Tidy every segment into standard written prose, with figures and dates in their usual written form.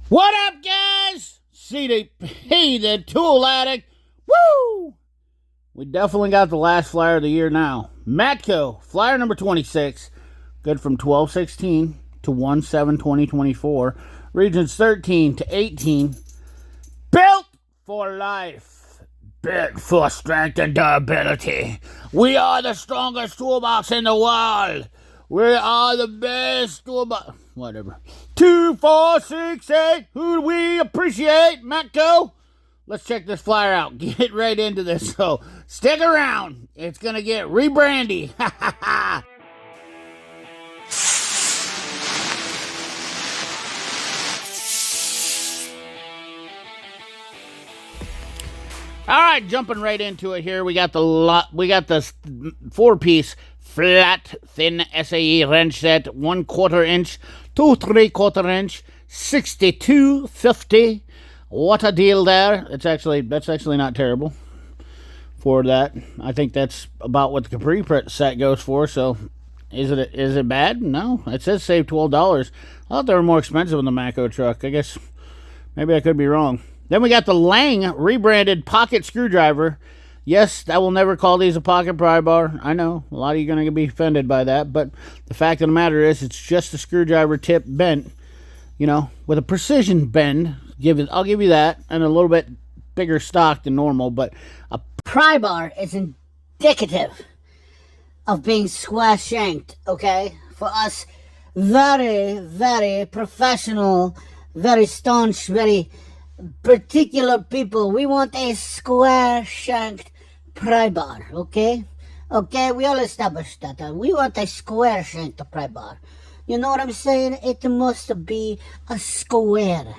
What up, guys? CDP, the Tool Addict. Woo! We definitely got the last flyer of the year now. Matco, flyer number 26. Good from 12/16 to 1/7/2024. Regions 13 to 18. Built for life. Built for strength and durability. We are the strongest toolbox in the world. We are the best toolbox. Whatever. 2, 4, 6, 8. Who do we appreciate? Matco. Let's check this flyer out. Get right into this. So stick around. It's going to get rebrandy. Ha ha ha. All right, jumping right into it here. We got the 4-piece flat thin SAE wrench set, 1/4 inch to 3/4 inch, 62.50. What a deal there! That's actually not terrible for that. I think that's about what the Capri set goes for. So, is it bad? No, it says save $12. I thought they were more expensive in the Matco truck. I guess maybe I could be wrong. Then we got the Lange rebranded pocket screwdriver. Yes, I will never call these a pocket pry bar. I know, a lot of you are going to be offended by that, but the fact of the matter is it's just a screwdriver tip bent, you know, with a precision bend. I'll give you that, and a little bit bigger stock than normal, but a pry bar is indicative of being square shanked, okay? For us, very, very professional, very staunch, very particular people, we want a square shanked pry bar, okay? Okay, we all established that. We want a square shanked pry bar. You know what I'm saying? It must be a square.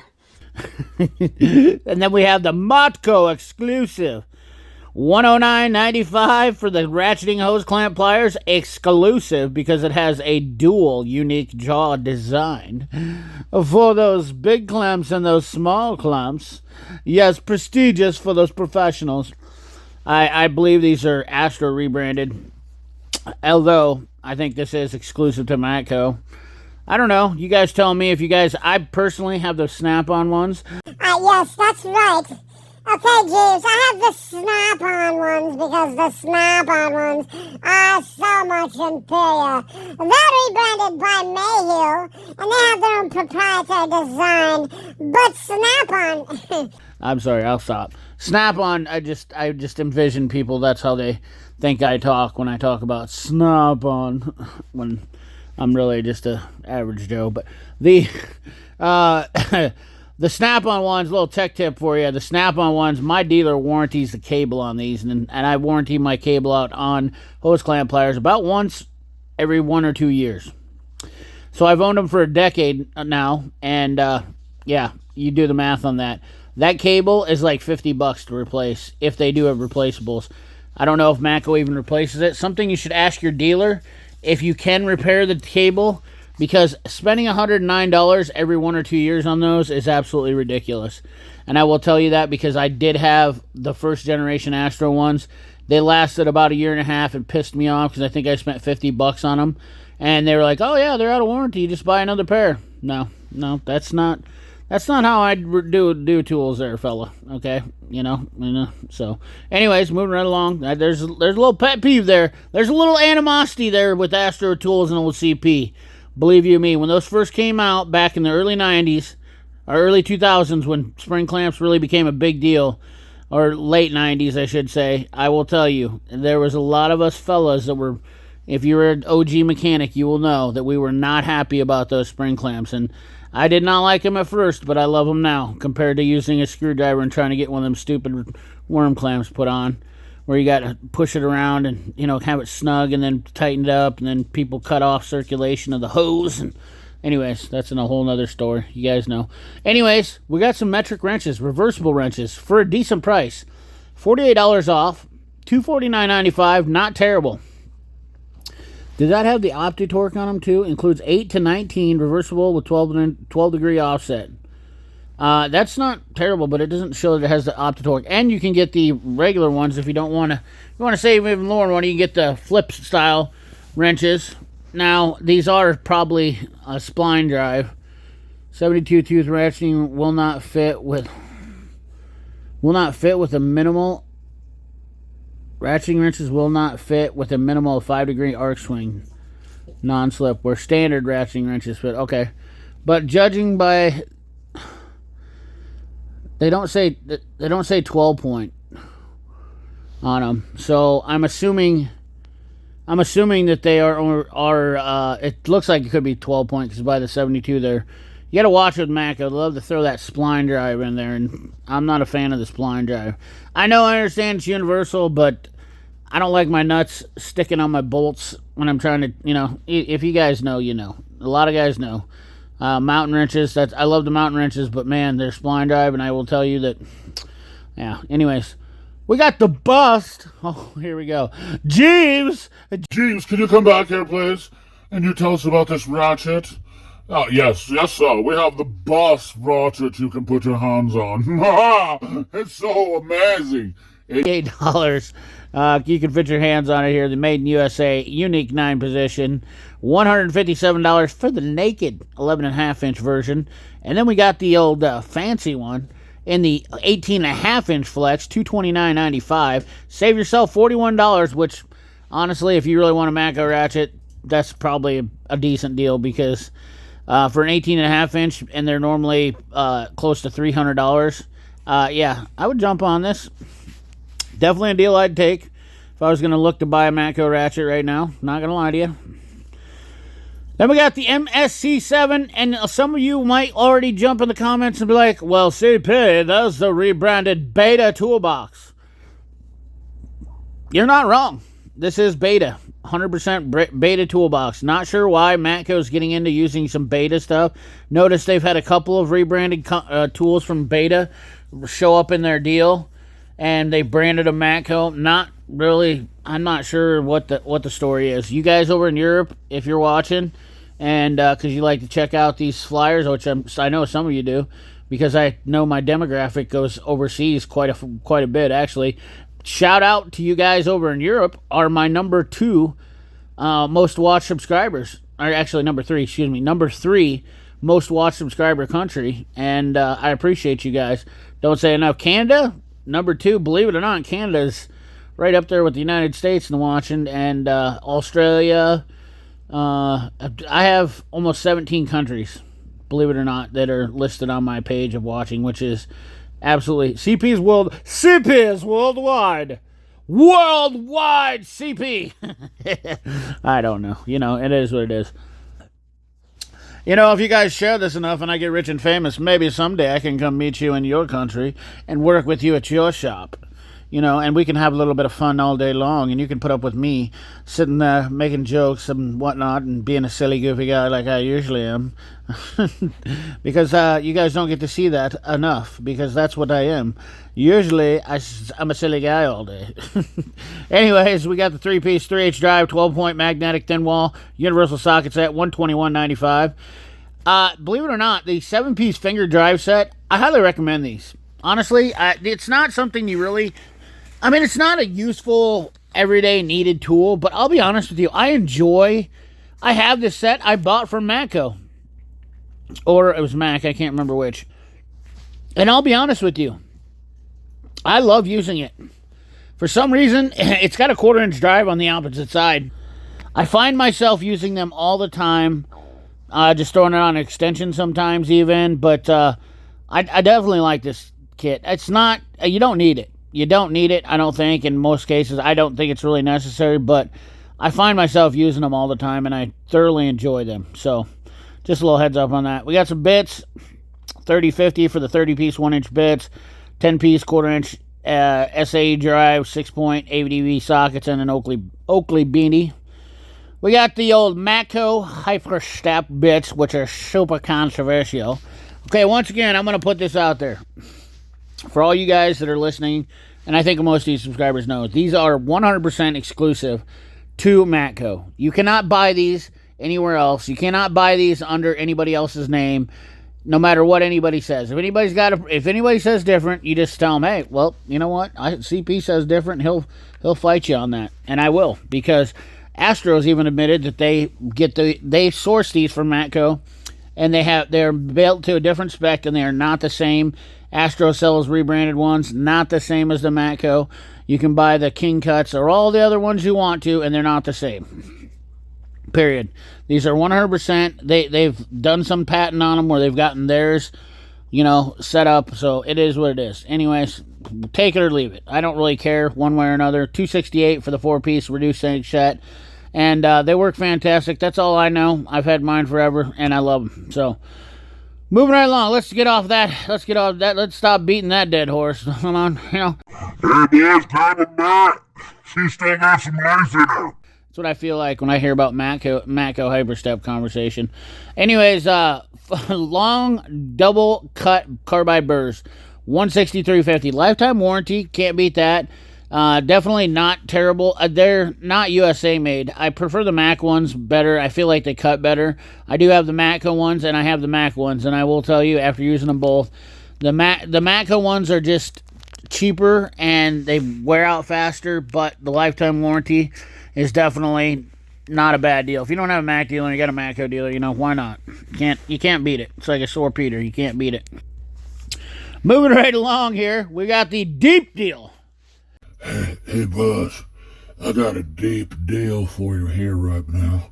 And then we have the Matco exclusive. $109.95 for the ratcheting hose clamp pliers, exclusive because it has a dual unique jaw design for those big clamps and those small clamps. Yes, prestigious for those professionals. I believe these are Astro rebranded, although I think this is exclusive to Matco. I don't know. You guys tell me if you guys... I personally have the snap-on ones. Yes, that's right. Okay, Jeeves, I have the snap-on ones because the snap-on ones are so much inferior. They're rebranded by Mayhew, and they have their own proprietary design. But snap-on... I'm sorry, I'll stop. Snap-on, I just envision people, that's how they think I talk when I talk about snap-on, when I'm really just a average Joe. But the... The snap-on ones, little tech tip for you. The snap-on ones, my dealer warranties the cable on these, and I warranty my cable out on hose clamp pliers about once every 1 or 2 years. So I've owned them for a decade now, and yeah, you do the math on that. That cable is like $50 to replace if they do have replaceables. I don't know if Matco even replaces it. Something you should ask your dealer if you can repair the cable, because spending $109 every 1 or 2 years on those is absolutely ridiculous. And I will tell you that because I did have the first generation Astro ones. They lasted about 1.5 years and pissed me off because I think I spent $50 on them. And they were like, oh yeah, they're out of warranty, you just buy another pair. No, that's not how I do tools there, fella. Okay, you know. So, anyways, moving right along. There's a little pet peeve there. There's a little animosity there with Astro tools and old CP. Believe you me, when those first came out back in the early 90s, or early 2000s, when spring clamps really became a big deal, or late 90s, I should say, I will tell you, there was a lot of us fellas that were, if you're an OG mechanic, you will know that we were not happy about those spring clamps. And I did not like them at first, but I love them now, compared to using a screwdriver and trying to get one of them stupid worm clamps put on, where you got to push it around and, you know, have it snug and then tighten it up, and then people cut off circulation of the hose. And anyways, that's in a whole nother story. You guys know. Anyways, we got some metric wrenches, reversible wrenches, for a decent price. $48 off, $249.95, not terrible. Did that have the OptiTorque on them too? Includes 8 to 19, reversible with 12 degree offset. That's not terrible, but it doesn't show that it has the OptiTorque. And you can get the regular ones if you don't want to. If you want to save even more money, you can get the flip style wrenches. Now, these are probably a spline drive. 72 tooth ratcheting will not fit with a minimal. Ratcheting wrenches will not fit with a minimal of 5-degree arc swing, non-slip, where standard ratcheting wrenches fit. Okay, but judging by, they don't say 12 point on them, so I'm assuming that they are. It looks like it could be 12 point because by the 72 there. You got to watch with Matco. I'd love to throw that spline drive in there, and I'm not a fan of the spline drive. I understand it's universal, but I don't like my nuts sticking on my bolts when I'm trying to, if you guys know, you know. A lot of guys know. Mountain wrenches, I love the mountain wrenches, but man, they're spline drive, and I will tell you that, yeah. Anyways, we got the bust. Oh, here we go. Jeeves, can you come back here, please? And you tell us about this ratchet? Oh, yes, sir. We have the boss ratchet you can put your hands on. It's so amazing. $8. You can fit your hands on it here. The Made in USA unique 9 position. $157 for the naked 11.5-inch version. And then we got the old fancy one in the 18.5-inch flex, $229.95. Save yourself $41, which honestly, if you really want a Matco ratchet, that's probably a decent deal because for an 18.5-inch, and they're normally close to $300. Yeah, I would jump on this. Definitely a deal I'd take if I was going to look to buy a Matco ratchet right now. Not going to lie to you. Then we got the MSC7, and some of you might already jump in the comments and be like, well, CP, that's the rebranded Beta toolbox. You're not wrong. This is Beta. 100% Beta toolbox. Not sure why Matco's getting into using some Beta stuff. Notice they've had a couple of rebranded tools from Beta show up in their deal, and they branded a Matco. Not really. I'm not sure what the story is. You guys over in Europe, if you're watching, and because you like to check out these flyers, which I know some of you do, because I know my demographic goes overseas quite a bit actually. Shout out to you guys over in Europe, are my number 2 most watched subscribers. Or actually number 3 most watched subscriber country. And I appreciate you guys. Don't say enough. Canada, number 2. Believe it or not, Canada's right up there with the United States in the watching. And Australia. I have almost 17 countries, believe it or not, that are listed on my page of watching, which is absolutely CP is worldwide. Worldwide CP. I don't know. It is what it is. If you guys share this enough and I get rich and famous, maybe someday I can come meet you in your country and work with you at your shop. And we can have a little bit of fun all day long, and you can put up with me sitting there making jokes and whatnot and being a silly, goofy guy like I usually am. Because you guys don't get to see that enough, because that's what I am. Usually, I'm a silly guy all day. Anyways, we got the 3-piece 3H drive, 12-point magnetic thin wall, universal socket set, $121.95. Believe it or not, the 7-piece finger drive set, I highly recommend these. Honestly, it's not something you really... it's not a useful, everyday needed tool, but I'll be honest with you, I have this set I bought from Matco. Or it was Mac, I can't remember which. And I'll be honest with you, I love using it. For some reason, it's got a 1/4-inch drive on the opposite side. I find myself using them all the time, just throwing it on an extension sometimes even, but I definitely like this kit. It's not, you don't need it. You don't need it, I don't think. In most cases, I don't think it's really necessary, but I find myself using them all the time, and I thoroughly enjoy them. So, just a little heads up on that. We got some bits, 30-50 for the 30-piece 1-inch bits, 10-piece 1/4-inch SA drive, 6-point AVDV sockets, and an Oakley beanie. We got the old Matco hyperstep bits, which are super controversial. Okay, once again, I'm going to put this out there. For all you guys that are listening, and I think most of these subscribers know, these are 100% exclusive to Matco. You cannot buy these anywhere else. You cannot buy these under anybody else's name, no matter what anybody says. If anybody says different, you just tell them, hey, well, you know what? CP says different. He'll fight you on that, and I will, because Astro's even admitted that they source these from Matco, and they're built to a different spec, and they are not the same. Astro sells rebranded ones, not the same as the Matco. You can buy the King Cuts or all the other ones you want to, and they're not the same. Period. These are 100%. They've done some patent on them where they've gotten theirs, set up. So it is what it is. Anyways, take it or leave it. I don't really care one way or another. $268 for the 4-piece reduced sync set. And they work fantastic. That's all I know. I've had mine forever, and I love them. So, moving right along. Let's get off that. Let's stop beating that dead horse. Come on, Hey, boys, grab a mat. She still got some life in her. That's what I feel like when I hear about Matco hyperstep conversation. Anyways, long double cut carbide burrs, $163.50. Lifetime warranty. Can't beat that. Definitely not terrible. They're not USA made. I prefer the Mac ones better. I feel like they cut better. I do have the Matco ones and I have the Mac ones, and I will tell you, after using them both, the Matco ones are just cheaper and they wear out faster, but the lifetime warranty is definitely not a bad deal. If you don't have a Mac dealer and you got a Matco dealer, why not? You can't beat it. It's like a sore Peter. You can't beat it. Moving right along here, we got the deep deal. Hey, boss, I got a deep deal for you here right now.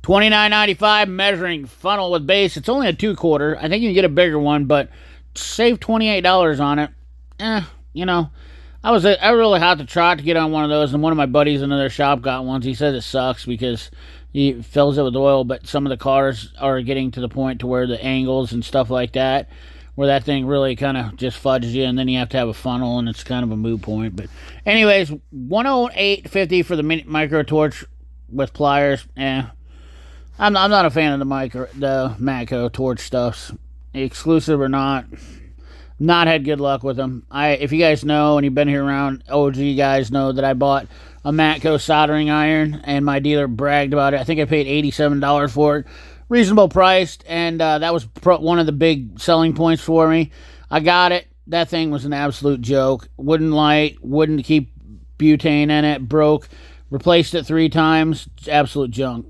$29.95 measuring funnel with base. It's only a 2/4. I think you can get a bigger one, but save $28 on it. I was really hot to trot to get on one of those, and one of my buddies in another shop got ones. He says it sucks because he fills it with oil, but some of the cars are getting to the point to where the angles and stuff like that, where that thing really kind of just fudges you, and then you have to have a funnel, and it's kind of a moot point. But anyways, $108.50 for the micro torch with pliers. I'm not a fan of the Matco torch stuffs, exclusive or not. Not had good luck with them. If you guys know, and you've been here around, OG guys know that I bought a Matco soldering iron, and my dealer bragged about it. I think I paid $87 for it. Reasonable priced, and that was one of the big selling points for me. I got it. That thing was an absolute joke. Wouldn't light, wouldn't keep butane in it, broke. Replaced it 3 times. Absolute junk.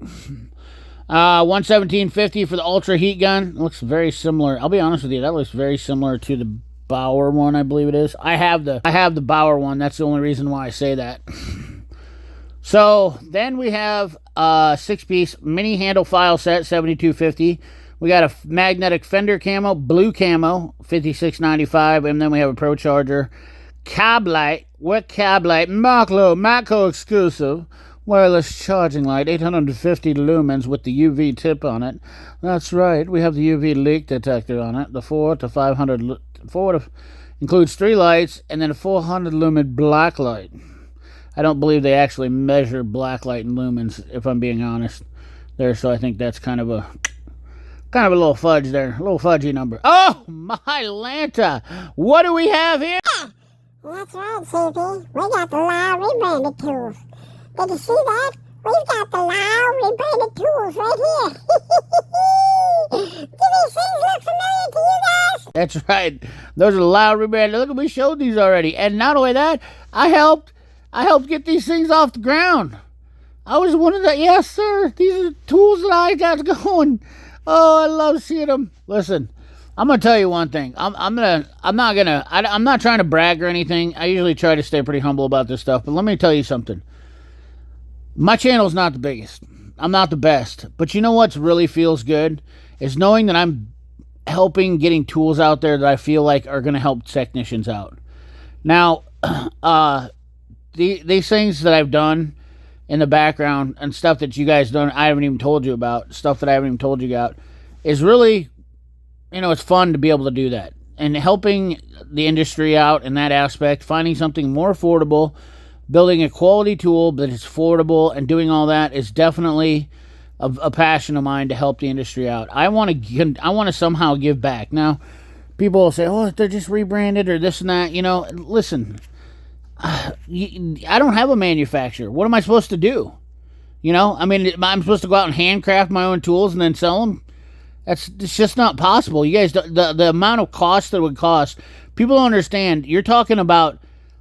$117.50 for the Ultra heat gun. It looks very similar. I'll be honest with you, that looks very similar to the Bauer one, I believe it is. I have the Bauer one. That's the only reason why I say that. So then we have a 6-piece mini handle file set, $72.50. We got a magnetic fender camo, blue camo, $56.95, and then we have a Pro Charger cab light with cab light, Matco exclusive wireless charging light, 850 lumens with the UV tip on it. That's right, we have the UV leak detector on it. The 4 to 500 includes 3 lights and then a 400 lumen black light. I don't believe they actually measure black light in lumens, if I'm being honest there, so I think that's kind of a little fudge there, a little fudgy number. Oh, my Lanta! What do we have here? That's right, CP. We got the Lisle rebranded tools. Did you see that? We've got the Lisle rebranded tools right here. Do these things look familiar to you guys? That's right. Those are the Lisle rebranded. Look, we showed these already. And not only that, I helped get these things off the ground. I was one of the, yes, sir. These are the tools that I got going. Oh, I love seeing them. Listen, I'm gonna tell you one thing. I'm not trying to brag or anything. I usually try to stay pretty humble about this stuff. But let me tell you something. My channel's not the biggest. I'm not the best. But you know what's really feels good? Is knowing that I'm helping getting tools out there that I feel like are going to help technicians out. Now, these things that I've done in the background and stuff that you guys don't, I haven't even told you about, stuff that I haven't even told you about, is really, it's fun to be able to do that. And helping the industry out in that aspect, finding something more affordable, building a quality tool that is affordable, and doing all that is definitely a passion of mine to help the industry out. I want to somehow give back. Now, people will say, "Oh, they're just rebranded or this and that." Listen, I don't have a manufacturer. What am I supposed to do? I'm supposed to go out and handcraft my own tools and then sell them. It's just not possible. You guys, the amount of cost that it would cost, people don't understand. You're talking about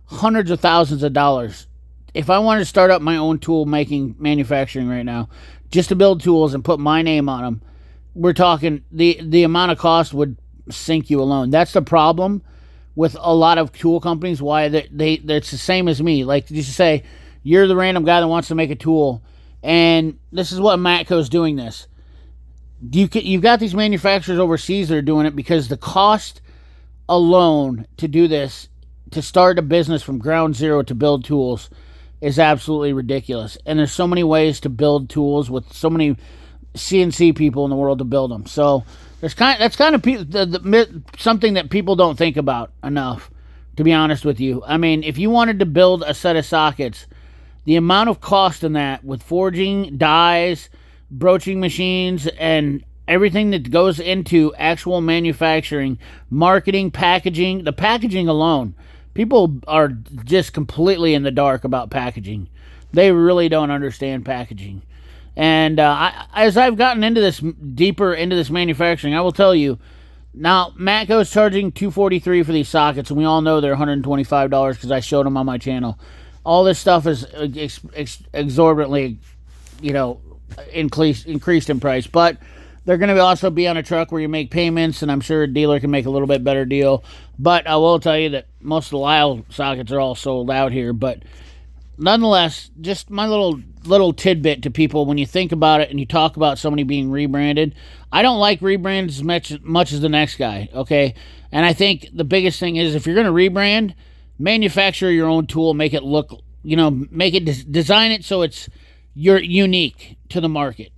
hundreds of thousands of dollars. If I wanted to start up my own tool making manufacturing right now, just to build tools and put my name on them, we're talking the amount of cost would sink you alone. That's the problem with a lot of tool companies. Why it's the same as me. Like you say, you're the random guy that wants to make a tool, and this is what Matco's doing. This you've got these manufacturers overseas that are doing it because the cost alone to do this, to start a business from ground zero to build tools, is absolutely ridiculous. And there's so many ways to build tools with so many CNC people in the world to build them. So that's kind of something that people don't think about enough, to be honest with you. I mean, if you wanted to build a set of sockets, the amount of cost in that with forging, dies, broaching machines, and everything that goes into actual manufacturing, marketing, packaging, the packaging alone, people are just completely in the dark about packaging. They really don't understand packaging. And as I've gotten into this, deeper into this manufacturing, I will tell you, now Matco is charging $243 for these sockets, and we all know they're $125 because I showed them on my channel. All this stuff is exorbitantly, increased in price, but they're going to also be on a truck where you make payments, and I'm sure a dealer can make a little bit better deal. But I will tell you that most of the Lisle sockets are all sold out here. But nonetheless, just my little tidbit to people, when you think about it and you talk about somebody being rebranded, I don't like rebrands as much as the next guy, okay? And I think the biggest thing is, if you're going to rebrand, manufacture your own tool, make it look, design it so you're unique to the market.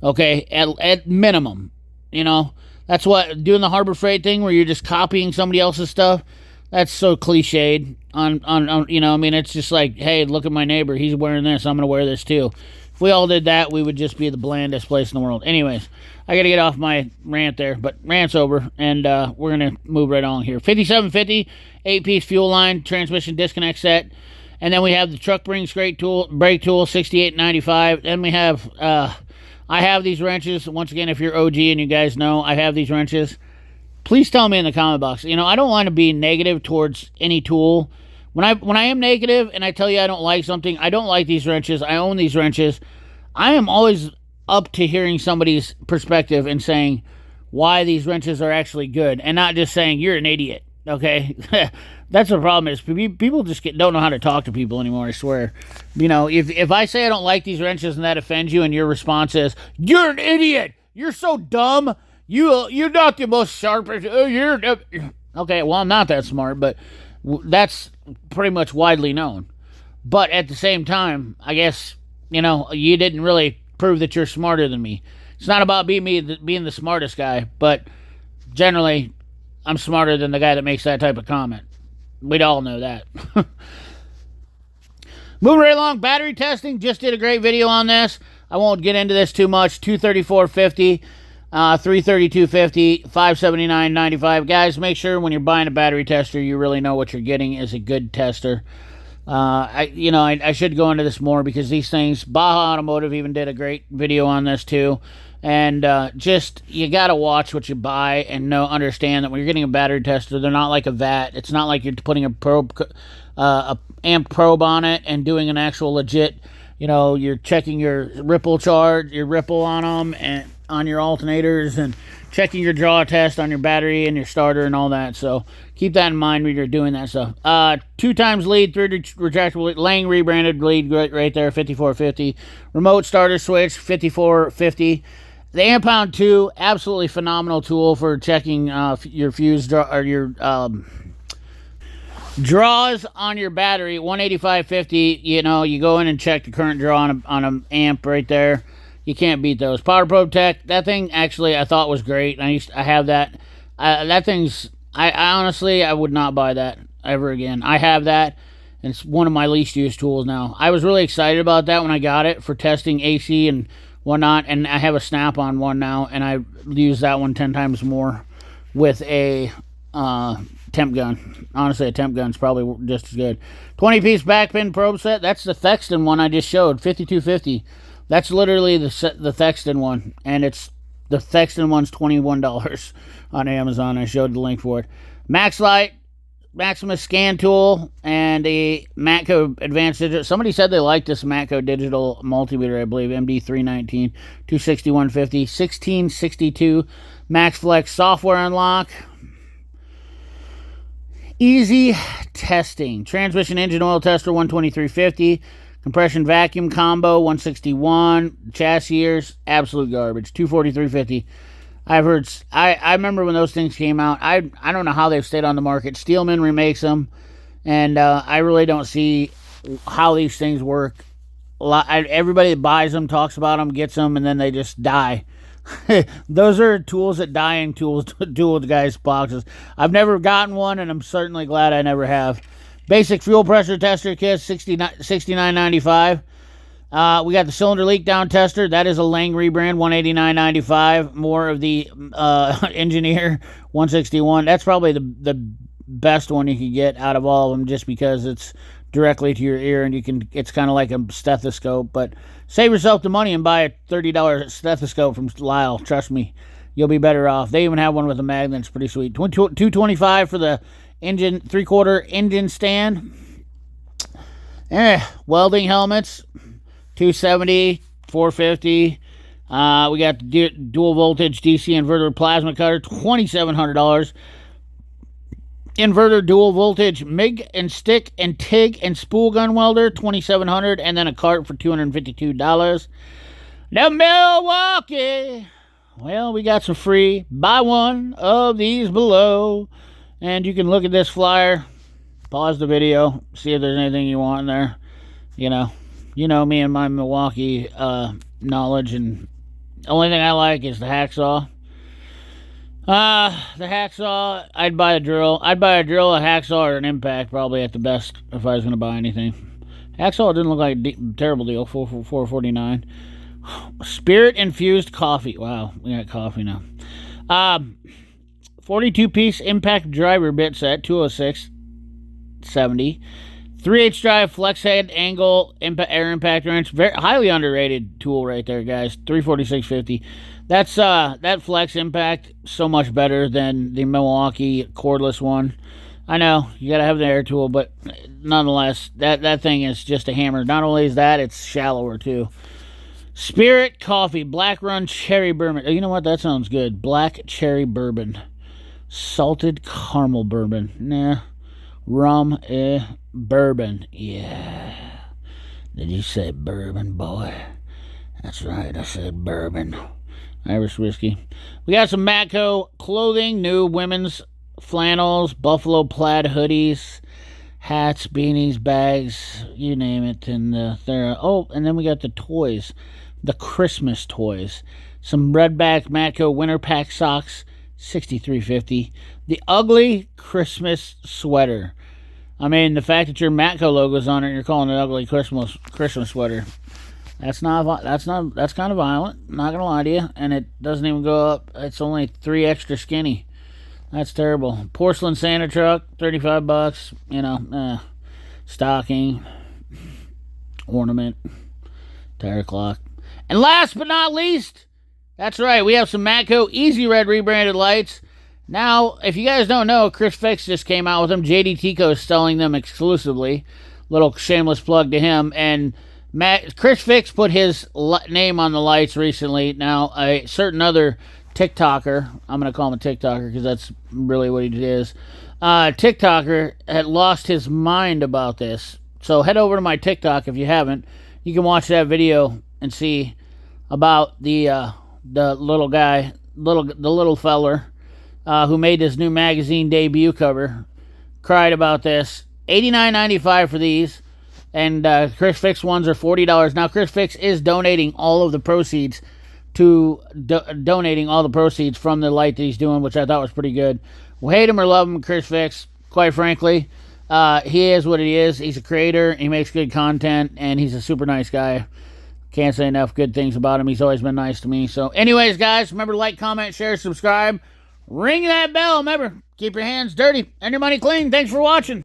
Okay, at minimum, that's what doing the Harbor Freight thing where you're just copying somebody else's stuff. That's so cliched. It's just like, hey, look at my neighbor. He's wearing this. I'm gonna wear this too. If we all did that, we would just be the blandest place in the world. Anyways, I gotta get off my rant there, but rant's over, and we're gonna move right on here. 5750, 8-piece fuel line, transmission disconnect set, and then we have the truck brake tool, $68.95. Then we have I have these wrenches. Once again, if you're OG and you guys know, I have these wrenches. Please tell me in the comment box. I don't want to be negative towards any tool. When I am negative and I tell you I don't like something, I don't like these wrenches, I own these wrenches, I am always up to hearing somebody's perspective and saying why these wrenches are actually good, and not just saying you're an idiot, okay? That's the problem, is people just don't know how to talk to people anymore, I swear. If I say I don't like these wrenches and that offends you, and your response is, you're an idiot, you're so dumb, you're not the most sharpest, okay, well, I'm not that smart, but that's pretty much widely known. But at the same time, I guess, you didn't really prove that you're smarter than me. It's not about being the smartest guy, but generally, I'm smarter than the guy that makes that type of comment. We'd all know that. Moving right along, battery testing. Just did a great video on this. I won't get into this too much. $234.50, $332.50, $579.95. Guys, make sure when you're buying a battery tester, you really know what you're getting is a good tester. I should go into this more, because these things, Baja Automotive even did a great video on this too. And you gotta watch what you buy and understand that when you're getting a battery tester, they're not like a VAT. It's not like you're putting a amp probe on it and doing an actual legit. You're checking your ripple on them and on your alternators, and checking your draw test on your battery and your starter and all that. So keep that in mind when you're doing that stuff. 2 times lead, 3 retractable Lang rebranded lead right there, $54.50. Remote starter switch, $54.50. The Ampound 2, absolutely phenomenal tool for checking your fuse draw, or your draws on your battery. $185.50. You go in and check the current draw on an amp right there. You can't beat those. Power Probe Tech, that thing actually I thought was great. I have that. That thing's, I honestly, I would not buy that ever again. I have that, and it's one of my least used tools now. I was really excited about that when I got it for testing AC and whatnot, and I have a Snap-on one now, and I use that one 10 times more with a temp gun. Honestly, a temp gun's probably just as good. 20-piece backpin probe set. That's the Thexton one I just showed, $52.50. That's literally the Thexton one, and the Thexton one's $21 on Amazon. I showed the link for it. Max Light Maximus scan tool and a Matco advanced digital. Somebody said they liked this Matco digital multimeter, I believe, MD319, 260, 150, 1662 Max Flex software unlock. Easy testing. Transmission engine oil tester, 123.50. Compression vacuum combo, 161. Chassis ears, absolute garbage, 243.50. I've heard. I remember when those things came out. I don't know how they've stayed on the market. Steelman remakes them, and I really don't see how these things work. Everybody that buys them talks about them, gets them, and then they just die. Those are tools that die in tool guys' boxes. I've never gotten one, and I'm certainly glad I never have. Basic fuel pressure tester kit, $69.95. We got the cylinder leak down tester. That is a Lang rebrand, $189.95. More of the Engineer, $161. That's probably the best one you can get out of all of them, just because it's directly to your ear, and it's kind of like a stethoscope. But save yourself the money and buy a $30 stethoscope from Lisle. Trust me, you'll be better off. They even have one with a magnet. It's pretty sweet. $225 for the engine 3/4 engine stand. Welding helmets, $270, $450. We got the dual voltage DC inverter plasma cutter, $2,700. Inverter dual voltage MIG and stick and TIG and spool gun welder, $2,700, and then a cart for $252. Now Milwaukee. Well, we got some free. Buy one of these below. And you can look at this flyer, pause the video, see if there's anything you want in there. You know me and my Milwaukee knowledge, and the only thing I like is the hacksaw. The hacksaw, I'd buy a drill. I'd buy a drill, a hacksaw, or an impact, probably at the best, if I was going to buy anything. Hacksaw didn't look like a terrible deal, $449. Spirit-infused coffee. Wow, we got coffee now. 42-piece impact driver bit set, $206.70. 3/8 drive flex head angle air impact wrench. Very highly underrated tool right there, guys. $346.50. That's that flex impact so much better than the Milwaukee cordless one. I know you gotta have the air tool, but nonetheless, that thing is just a hammer. Not only is that, it's shallower too. Spirit Coffee Black Run Cherry Bourbon. Oh, you know what? That sounds good. Black Cherry Bourbon. Salted caramel bourbon. Nah. Rum, bourbon. Yeah. Did you say bourbon, boy? That's right, I said bourbon. Irish whiskey. We got some Matco clothing. New women's flannels, buffalo plaid hoodies, hats, beanies, bags, you name it. And and then we got the toys. The Christmas toys. Some redback Matco winter pack socks, $63.50. The ugly Christmas sweater. I mean, the fact that your Matco logo's on it, you're calling it ugly Christmas sweater. That's kind of violent. Not gonna lie to you. And it doesn't even go up. It's only 3 extra skinny. That's terrible. Porcelain Santa truck, $35. Stocking, ornament, tire clock, and last but not least. That's right, we have some Matco Easy Red rebranded lights. Now, if you guys don't know, Chris Fix just came out with them. JD Tico is selling them exclusively. Little shameless plug to him. And Chris Fix put his name on the lights recently. Now, a certain other TikToker, I'm going to call him a TikToker because that's really what he is. TikToker had lost his mind about this. So head over to my TikTok if you haven't. You can watch that video and see about the little guy, the little feller who made this new magazine debut cover. Cried about this. $89.95 for these. And Chris Fix ones are $40. Now, Chris Fix is donating all of the proceeds from the light that he's doing, which I thought was pretty good. Well, hate him or love him, Chris Fix, quite frankly, he is what he is. He's a creator. He makes good content, and he's a super nice guy. Can't say enough good things about him. He's always been nice to me. So anyways, guys, remember to like, comment, share, subscribe. Ring that bell. Remember, keep your hands dirty and your money clean. Thanks for watching.